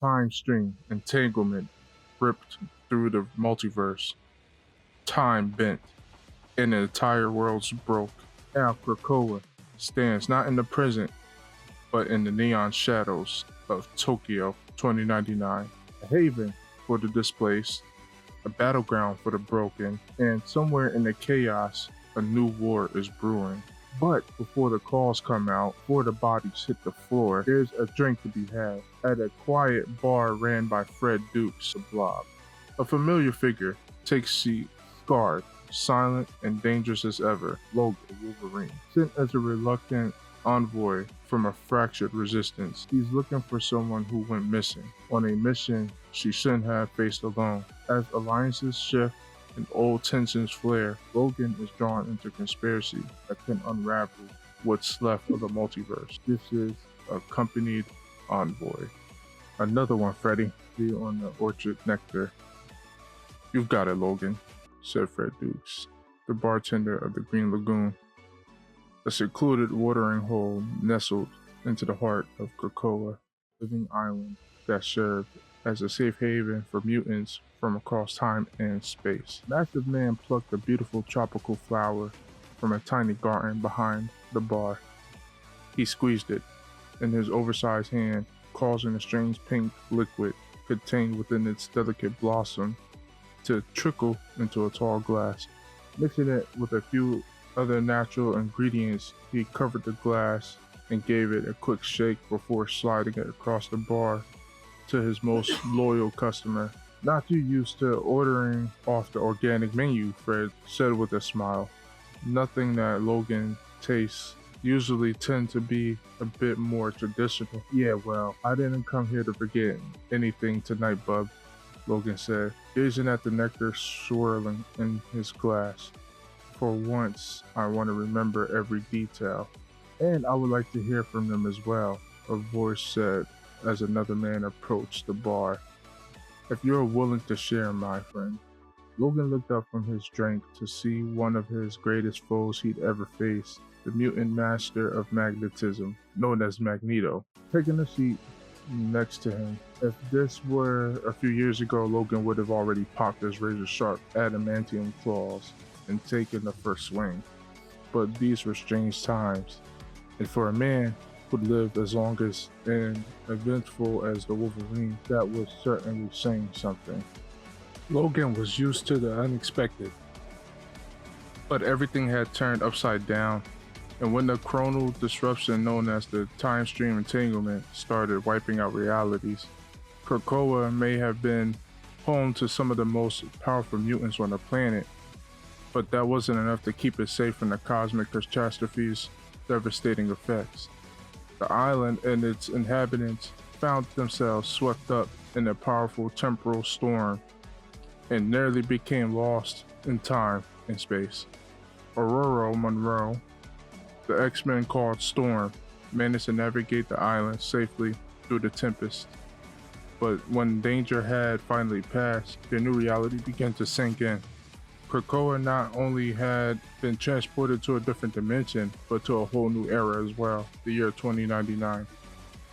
Time stream entanglement ripped through the multiverse. Time bent, and the entire world's broke. Now Krakoa stands not in the present, but in the neon shadows of Tokyo 2099, a haven for the displaced, a battleground for the broken, and somewhere in the chaos, a new war is brewing. But before the calls come out, before the bodies hit the floor, there's a drink to be had at a quiet bar ran by Fred Dukes, the Blob. A familiar figure takes seat, scarred, silent, and dangerous as ever, Logan, Wolverine. Sent as a reluctant envoy from a fractured resistance, he's looking for someone who went missing, on a mission she shouldn't have faced alone. As alliances shift and old tensions flare, Logan is drawn into conspiracy that can unravel what's left of the multiverse. This is Accompanied Envoy. Another one, Freddy. Be on the Orchard Nectar. You've got it, Logan, said Fred Dukes, the bartender of the Green Lagoon, a secluded watering hole nestled into the heart of Krakoa, living island that served as a safe haven for mutants from across time and space. Massive Man plucked a beautiful tropical flower from a tiny garden behind the bar. He squeezed it in his oversized hand, causing a strange pink liquid contained within its delicate blossom to trickle into a tall glass. Mixing it with a few other natural ingredients, he covered the glass and gave it a quick shake before sliding it across the bar to his most loyal customer. Not too used to ordering off the organic menu, Fred said with a smile. Nothing that Logan tastes usually tend to be a bit more traditional. Yeah, well, I didn't come here to forget anything tonight, bub, Logan said, gazing at the nectar swirling in his glass. For once, I want to remember every detail. And I would like to hear from them as well, a voice said as another man approached the bar. If you're willing to share, my friend. Logan looked up from his drink to see one of his greatest foes he'd ever faced, the mutant master of magnetism, known as Magneto, taking a seat next to him. If this were a few years ago, Logan would have already popped his razor-sharp adamantium claws and taken the first swing. But these were strange times, and for a man who lived as long as and eventful as the Wolverine, that was certainly saying something. Logan was used to the unexpected, but everything had turned upside down, and when the chronal disruption known as the time stream entanglement started wiping out realities, Krakoa may have been home to some of the most powerful mutants on the planet, but that wasn't enough to keep it safe from the cosmic catastrophe's devastating effects. The island and its inhabitants found themselves swept up in a powerful temporal storm and nearly became lost in time and space. Aurora Monroe, the X-Men called Storm, managed to navigate the island safely through the tempest. But when danger had finally passed, their new reality began to sink in. Krakoa not only had been transported to a different dimension, but to a whole new era as well, the year 2099.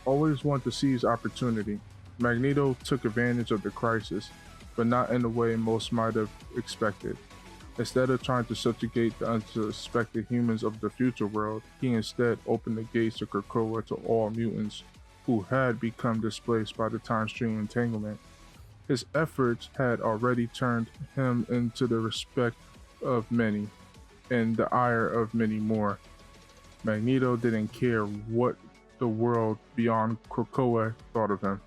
Always wanted to seize opportunity, Magneto took advantage of the crisis, but not in the way most might have expected. Instead of trying to subjugate the unsuspected humans of the future world, he instead opened the gates to Krakoa to all mutants who had become displaced by the time stream entanglement. His efforts had already turned him into the respect of many and the ire of many more. Magneto didn't care what the world beyond Krakoa thought of him,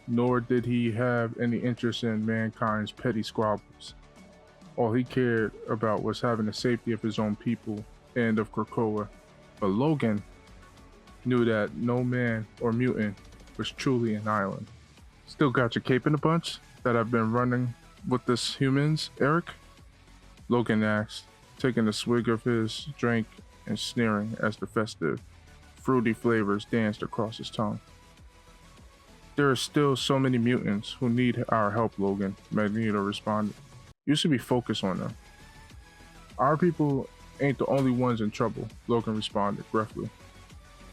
nor did he have any interest in mankind's petty squabbles. All he cared about was having the safety of his own people and of Krakoa. But Logan knew that no man or mutant was truly an island. Still got your cape in the bunch that I've been running with this humans, Eric? Logan asked, taking a swig of his drink and sneering as the festive, fruity flavors danced across his tongue. There are still so many mutants who need our help, Logan, Magneto responded. You should be focused on them. Our people ain't the only ones in trouble, Logan responded gruffly.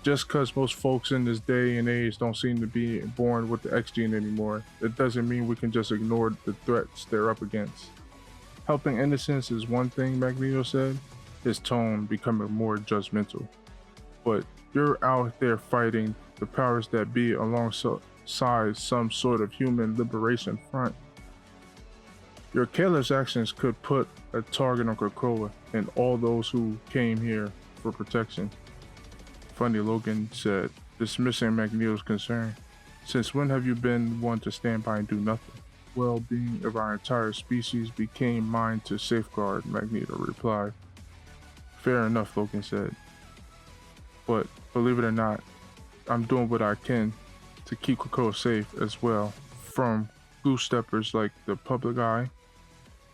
Just because most folks in this day and age don't seem to be born with the X gene anymore, it doesn't mean we can just ignore the threats they're up against. Helping innocents is one thing, Magneto said, his tone becoming more judgmental. But you're out there fighting the powers that be alongside some sort of human liberation front. Your careless actions could put a target on Krakoa and all those who came here for protection. Funny, Logan said, dismissing Magneto's concern. Since when have you been one to stand by and do nothing? Well-being of our entire species became mine to safeguard, Magneto replied. Fair enough, Logan said. But believe it or not, I'm doing what I can to keep Krakoa safe as well, from goose steppers like the public eye,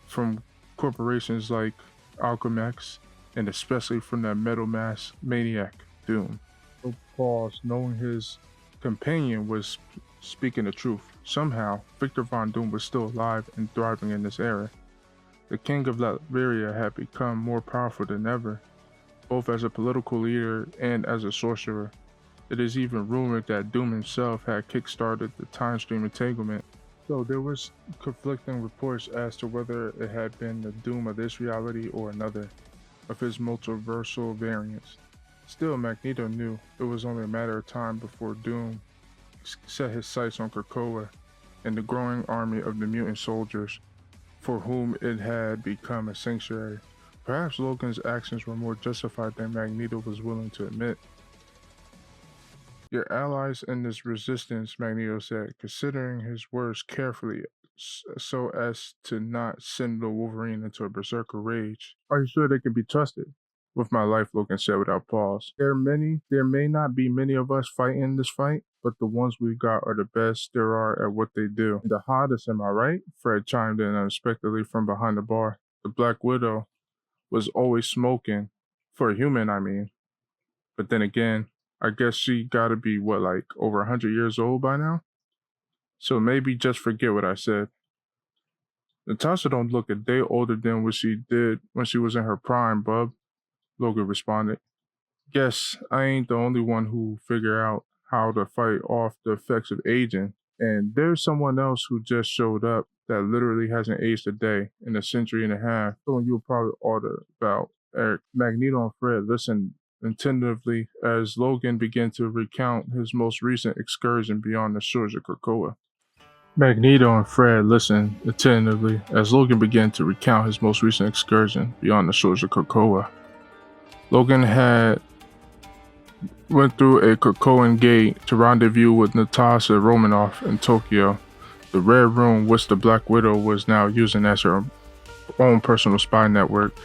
from corporations like Alchemax, and especially from that metal mask maniac, Doom. So paused, knowing his companion was speaking the truth. Somehow, Victor Von Doom was still alive and thriving in this era. The king of Latveria had become more powerful than ever, both as a political leader and as a sorcerer. It is even rumored that Doom himself had kickstarted the time stream entanglement. So there was conflicting reports as to whether it had been the Doom of this reality or another of his multiversal variants. Still, Magneto knew it was only a matter of time before Doom set his sights on Krakoa and the growing army of the mutant soldiers for whom it had become a sanctuary. Perhaps Logan's actions were more justified than Magneto was willing to admit. Your allies in this resistance, Magneto said, considering his words carefully so as to not send the Wolverine into a berserker rage. Are you sure they can be trusted? With my life, Logan said without pause. There may not be many of us fighting this fight, but the ones we got are the best there are at what they do. And the hottest, am I right? Fred chimed in unexpectedly from behind the bar. The Black Widow was always smoking. For a human, I mean. But then again, I guess she gotta be, like over 100 years old by now? So maybe just forget what I said. Natasha don't look a day older than what she did when she was in her prime, bub, Logan responded. Guess I ain't the only one who figure out how to fight off the effects of aging. And there's someone else who just showed up that literally hasn't aged a day in a century and a half. Someone you'll probably order about. Eric, Magneto, and Fred listened attentively as Logan began to recount his most recent excursion beyond the shores of Krakoa. Magneto and Fred listened attentively as Logan began to recount his most recent excursion beyond the shores of Krakoa. Logan had went through a Krakoan gate to rendezvous with Natasha Romanoff in Tokyo, the Red Room which the Black Widow was now using as her own personal spy network,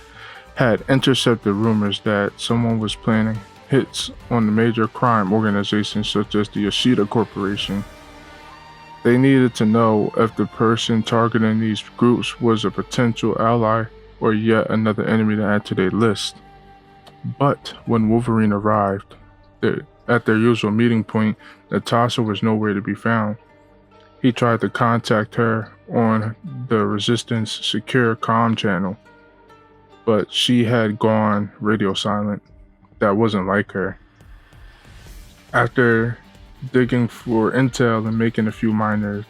had intercepted rumors that someone was planning hits on the major crime organizations such as the Yoshida Corporation. They needed to know if the person targeting these groups was a potential ally or yet another enemy to add to their list. But when Wolverine arrived, at their usual meeting point, Natasha was nowhere to be found. He tried to contact her on the Resistance secure comm channel, but she had gone radio silent. That wasn't like her. After digging for intel and making a few minor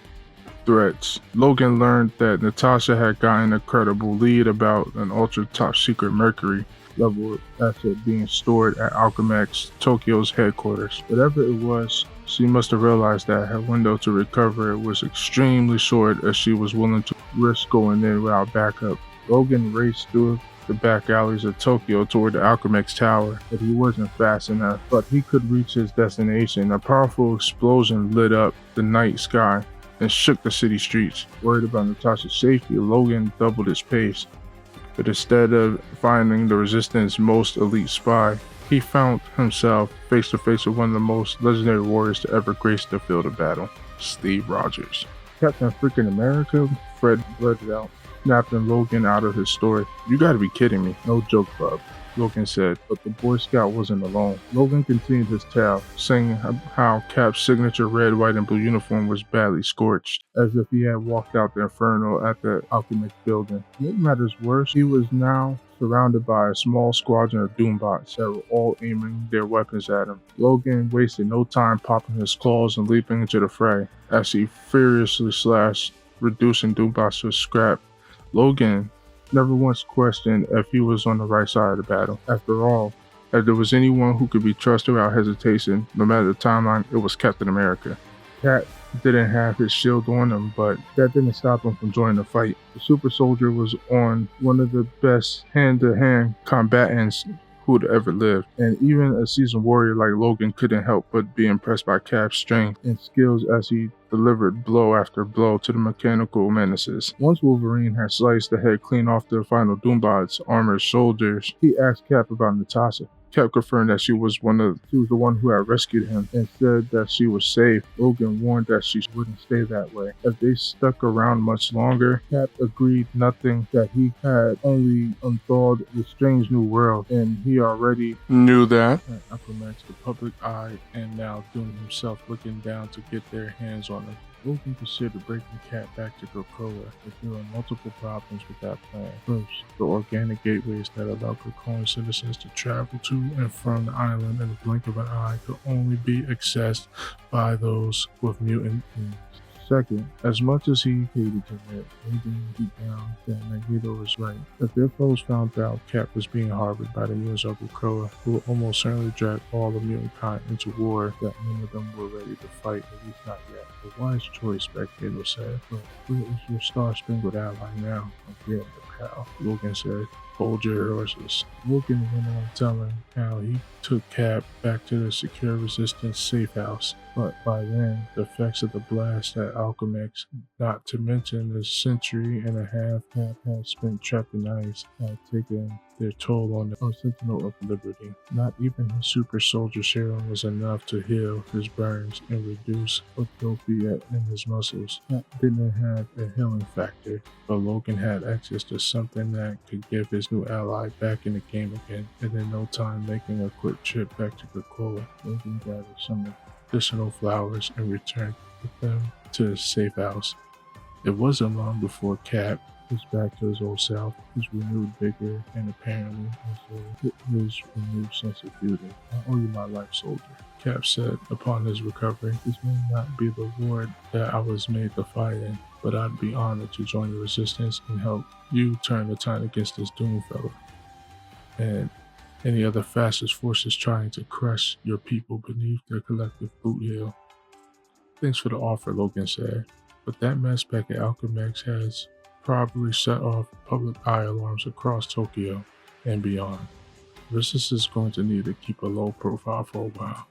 threats, Logan learned that Natasha had gotten a credible lead about an ultra top secret Mercury level asset being stored at Alchemax, Tokyo's headquarters. Whatever it was, she must have realized that her window to recover it was extremely short as she was willing to risk going in without backup. Logan raced through the back alleys of Tokyo toward the Alchemax tower, but he wasn't fast enough. But he could reach his destination. A powerful explosion lit up the night sky and shook the city streets. Worried about Natasha's safety, Logan doubled his pace. But instead of finding the Resistance most elite spy, he found himself face to face with one of the most legendary warriors to ever grace the field of battle, Steve Rogers. Captain Freaking America? Fred blurted out, snapping Logan out of his story. You gotta be kidding me. No joke, bub, Logan said, but the Boy Scout wasn't alone. Logan continued his tale, saying how Cap's signature red, white, and blue uniform was badly scorched, as if he had walked out the inferno at the Alchemix building. To make matters worse, he was now surrounded by a small squadron of Doombots that were all aiming their weapons at him. Logan wasted no time popping his claws and leaping into the fray as he furiously slashed, reducing Doombots to scrap. Logan never once questioned if he was on the right side of the battle. After all, if there was anyone who could be trusted without hesitation, no matter the timeline, it was Captain America. Cap didn't have his shield on him, but that didn't stop him from joining the fight. The super soldier was on one of the best hand-to-hand combatants who'd ever lived, and even a seasoned warrior like Logan couldn't help but be impressed by Cap's strength and skills as he delivered blow after blow to the mechanical menaces. Once Wolverine had sliced the head clean off the final Doombot's armored shoulders, he asked Cap about Natasha. Cap confirmed that she was the one who had rescued him and said that she was safe. Logan warned that she wouldn't stay that way. If they stuck around much longer, Cap agreed nothing, that he had only unthawed the strange new world, and he already knew that. Alchemax, the public eye, and now Doom himself looking down to get their hands on him. Logan considered breaking Cap back to Krakoa, but there were multiple problems with that plan. First, the organic gateways that allow Krakoan citizens to travel to and from the island in the blink of an eye could only be accessed by those with mutant genes. Second, as much as he hated to admit, Logan deep down that Magneto was right. If their foes found out Cap was being harbored by the mutants of Krakoa, who would almost certainly drag all of mutant kind into war that none of them were ready to fight, at least not yet. A wise choice, Magneto said. But where is your star-spangled ally now? I'm getting the pal, Logan said. Hold your horses. Logan went on telling how he took Cap back to the secure resistance safe house, but by then, the effects of the blast at Alchemax, not to mention the century and a half Cap had spent trapped in ice, had taken their toll on the Sentinel of Liberty. Not even his super soldier serum was enough to heal his burns and reduce atrophy in his muscles. Cap didn't have a healing factor, but Logan had access to something that could give his new ally back in the game again, and in no time making a quick trip back to Krakoa. Logan gathered some additional flowers and returned with them to his safe house. It wasn't long before Cap was back to his old self, his renewed vigor, and apparently also his renewed sense of beauty. I owe you my life, soldier, Cap said upon his recovery. This may not be the war that I was made to fight in, but I'd be honored to join the resistance and help you turn the tide against this Doom fellow and any other fascist forces trying to crush your people beneath their collective boot heel. Thanks for the offer, Logan said, but that mess back at Alchemax has probably set off public eye alarms across Tokyo and beyond. Resistance is going to need to keep a low profile for a while.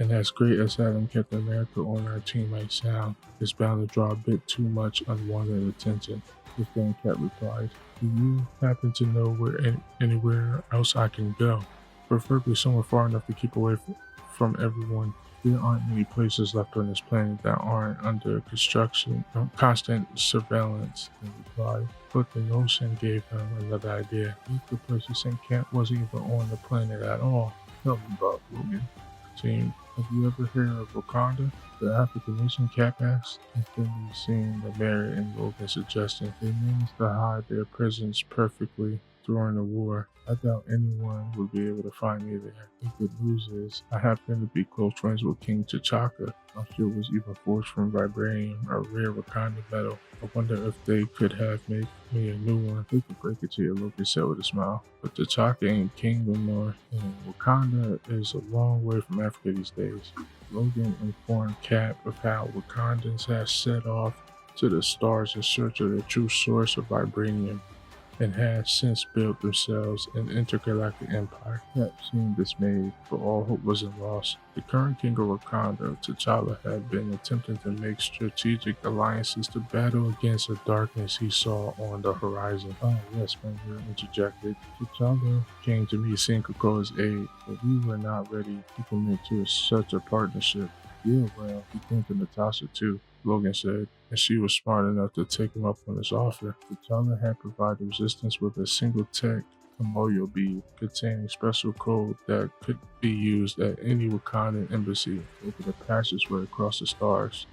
And as great as having Captain America on our team might sound, it's bound to draw a bit too much unwanted attention. His fan Cap replied, do you happen to know where anywhere else I can go? Preferably somewhere far enough to keep away from everyone. There aren't many places left on this planet that aren't under construction, constant surveillance, he replied. But the notion gave him another idea. If the place he sent Cap wasn't even on the planet at all. Tell me about Logan. Team, have you ever heard of Wakanda? The African nation, Cap asked, instantly seeing the merit in Logan's suggestion. They managed to hide their presence perfectly during the war. I doubt anyone would be able to find me there. The good news is, I happen to be close friends with King T'Chaka. My shield was even forged from vibranium, a rare Wakanda metal. I wonder if they could have made me a new one. They could break it to you, Logan said with a smile. But T'Chaka ain't king no more, and Wakanda is a long way from Africa these days. Logan informed Cap of how Wakandans had set off to the stars in search of the true source of vibranium, and had since built themselves an intergalactic empire. Cap seemed dismayed, but all hope wasn't lost. The current king of Wakanda, T'Challa, had been attempting to make strategic alliances to battle against the darkness he saw on the horizon. Oh yes, Spencer interjected. T'Challa came to me seeking Krakoa's aid, but we were not ready to commit to such a partnership. Yeah, well, he came to Natasha too, Logan said, and she was smart enough to take him up on his offer. T'Challa had provided resistance with a single tech Kamoyo bead containing special code that could be used at any Wakandan embassy over the passageway across the stars.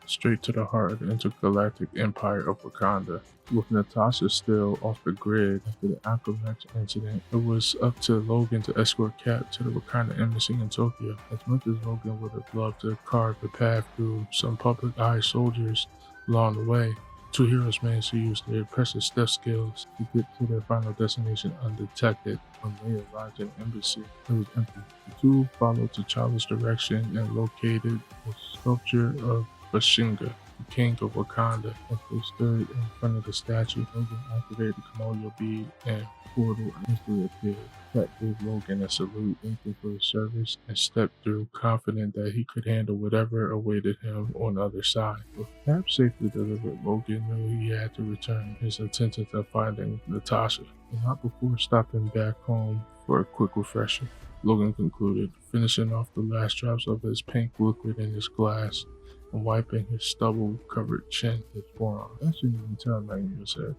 straight to the heart of the Intergalactic Empire of Wakanda. With Natasha still off the grid after the Alchemax incident, it was up to Logan to escort Cap to the Wakanda embassy in Tokyo. As much as Logan would have loved to carve a path through some public eye soldiers along the way, two heroes managed to use their impressive stealth skills to get to their final destination undetected. When they arrived at the embassy, it was empty. The two followed T'Challa's direction and located the sculpture of Bashinga, the king of Wakanda. As they stood in front of the statue, Logan activated the colonial bead and portal instantly appeared. Cap gave Logan a salute, thanked him for his service, and stepped through, confident that he could handle whatever awaited him on the other side. With Cap safely delivered, Logan knew he had to return his intentions of finding Natasha, and not before stopping back home for a quick refresher. Logan concluded, finishing off the last drops of his pink liquid in his glass and wiping his stubble-covered chin with his forearm. I shouldn't even tell Magneto said.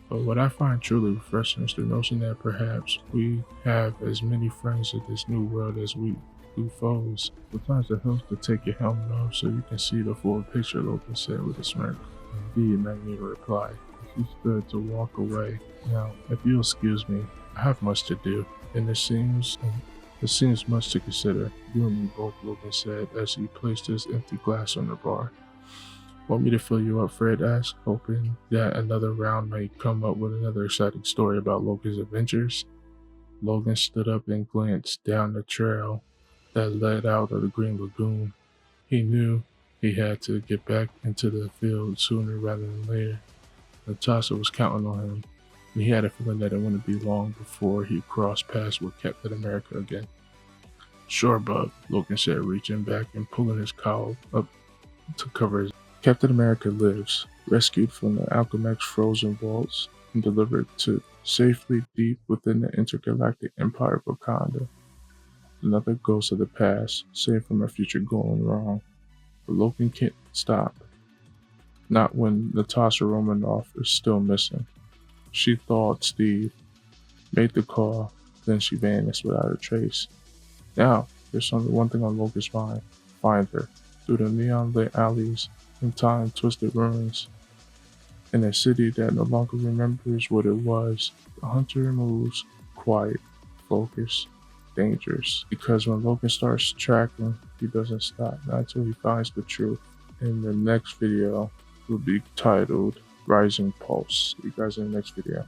But what I find truly refreshing is the notion that perhaps we have as many friends in this new world as we do foes. Sometimes it helps to take your helmet off so you can see the full picture, Logan said with a smirk. Indeed, Magneto replied. She stood to walk away. Now, if you'll excuse me, I have much to do, and it seems much to consider. You and me both, Logan said as he placed his empty glass on the bar. Want me to fill you up? Fred asked, hoping that another round might come up with another exciting story about Logan's adventures. Logan stood up and glanced down the trail that led out of the Green Lagoon. He knew he had to get back into the field sooner rather than later. Natasha was counting on him, and he had a feeling that it wouldn't be long before he crossed paths with Captain America again. Sure, bub, Logan said, reaching back and pulling his cowl up to cover his. Captain America lives, rescued from the Alchemax frozen vaults and delivered to safely deep within the Intergalactic Empire of Wakanda. Another ghost of the past, saved from a future going wrong. But Logan can't stop. Not when Natasha Romanoff is still missing. She thawed Steve, made the call, then she vanished without a trace. Now, there's only one thing on Logan's mind. Find her. Through the neon-lit alleys and time-twisted ruins. In a city that no longer remembers what it was, the hunter moves quiet, focused, dangerous. Because when Logan starts tracking, he doesn't stop, not until he finds the truth. In the next video will be titled Rising Pulse. See you guys in the next video.